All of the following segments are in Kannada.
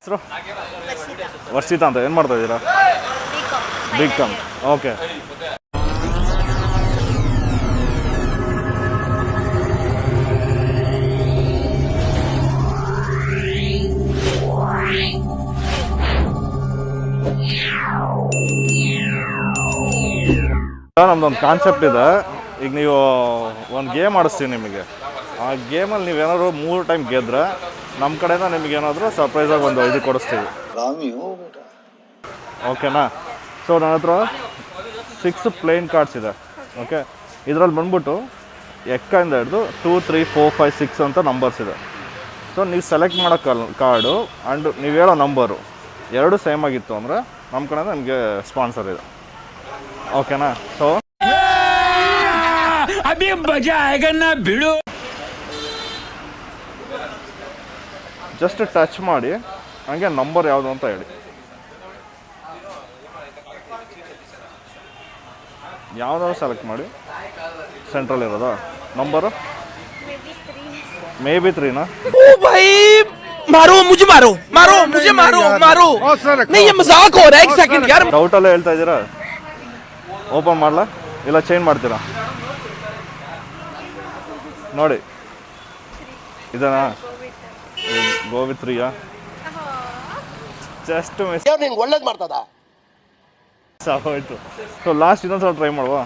ಹೆಸರು ವರ್ಷಿತಾ ಅಂತ. ಏನು ಮಾಡ್ತಾ ಇದ್ದೀರಾ? ಬಿ.ಕಾಮ್. ಓಕೆ. ನಮ್ದೊಂದು ಕಾನ್ಸೆಪ್ಟ್ ಇದೆ. ಈಗ ನೀವು ಒಂದು ಗೇಮ್ ಆಡಿಸ್ತೀವಿ ನಿಮಗೆ. ಆ ಗೇಮಲ್ಲಿ ನೀವೇನಾದ್ರು 3 ಟೈಮ್ ಗೆದ್ರೆ ನಮ್ಮ ಕಡೆಯಿಂದ ನಿಮ್ಗೆ ಏನಾದರೂ ಸರ್ಪ್ರೈಸಾಗಿ ಒಂದು ಇದು ಕೊಡಿಸ್ತೀವಿ. ಓಕೆನಾ? ಸೊ ನನ್ನ ಹತ್ರ 6 ಪ್ಲೇನ್ ಕಾರ್ಡ್ಸ್ ಇದೆ. ಓಕೆ, ಇದರಲ್ಲಿ ಬಂದ್ಬಿಟ್ಟು ಎಕ್ಕಿಂದ ಹಿಡಿದು 2, 3, 4, 5, 6 ಅಂತ ನಂಬರ್ಸ್ ಇದೆ. ಸೊ ನೀವು ಸೆಲೆಕ್ಟ್ ಮಾಡೋ ಕಾರ್ಡು ಆ್ಯಂಡ್ ನೀವು ಹೇಳೋ ನಂಬರು ಎರಡು ಸೇಮ್ ಆಗಿತ್ತು ಅಂದರೆ ನಮ್ಮ ಕಡೆಯಿಂದ ನಿಮಗೆ ಸ್ಪಾನ್ಸರ್ ಇದೆ. ಓಕೆನಾ? ಸೊ ಬಿಡು, ಜಸ್ಟ್ ಟಚ್ ಮಾಡಿ ಹಂಗೆ ನಂಬರ್ ಯಾವುದು ಅಂತ ಹೇಳಿ. ಯಾವುದಾದ್ರು ಸೆಲೆಕ್ಟ್ ಮಾಡಿ. ಸೆಂಟ್ರಲ್ ಇರೋದಾ ನಂಬರು? May be 3ನಾ? मारो मुझे मारो मारो मुझे मारो मारो नहीं ये मजाक हो रहा है. एक सेकंड यार. ಡೌಟಲ್ಲ ಹೇಳ್ತಾ ಇದ್ದೀರಾ? ಓಪನ್ ಮಾಡಲ ಇಲ್ಲ ಚೇಂಜ್ ಮಾಡ್ತೀರಾ? ನೋಡಿ ಇದನಾ? ಗೋ ವಿತ್ 3ಯಾ? Just miss. ನಿಂಗೆ ಒಳ್ಳೇದು ಮಾಡ್ತದ ಸಾಕಾಯ್ತು. ಸೊ ಲಾಸ್ಟ್ ಇನ್ನೊಂದ್ಸಲ ಟ್ರೈ ಮಾಡುವ.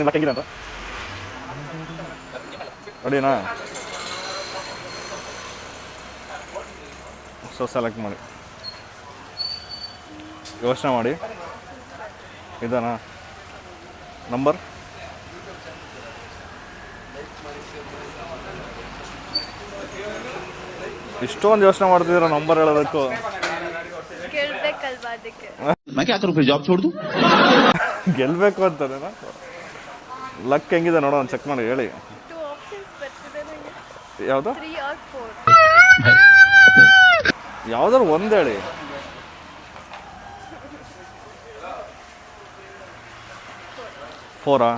ನಿಮ್ಮ ಹೆಂಗಿದೆ ಅಂತ ರೆಡಿನಾ? ಸೊ ಸೆಲೆಕ್ಟ್ ಮಾಡಿ, ಯೋಚನೆ ಮಾಡಿ. ಇದನಾ ನಂಬರ್? ಇಷ್ಟೊಂದು ಯೋಚನೆ ಮಾಡ್ತಿದ್ದೀರಾ ನಂಬರ್ ಹೇಳೋದಕ್ಕೂ? ಗೆಲ್ಬೇಕು ಅಂತಾನೇನಾ? ಲಕ್ ಹೆಂಗಿದೆ ನೋಡೋ, ಒಂದು ಚೆಕ್ ಮಾಡಿ ಹೇಳಿ. ಯಾವುದು? ಯಾವ್ದಾರು ಒಂದು ಹೇಳಿ. 4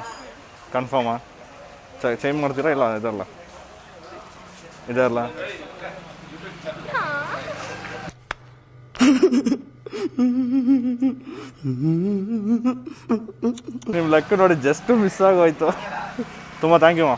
ಕನ್ಫರ್ಮಾ? ಚೇಂಜ್ ಮಾಡ್ತೀರಾ? ಇಲ್ಲ ಇದಲ್ಲ ಇದೆಲ್ಲ ನಿಮ್ಮ ಲೆಕ್ಕ ನೋಡಿ ಜಸ್ಟ್ ಮಿಸ್ ಆಗೋಯ್ತು. ತುಂಬ ಥ್ಯಾಂಕ್ ಯು ಮಾ.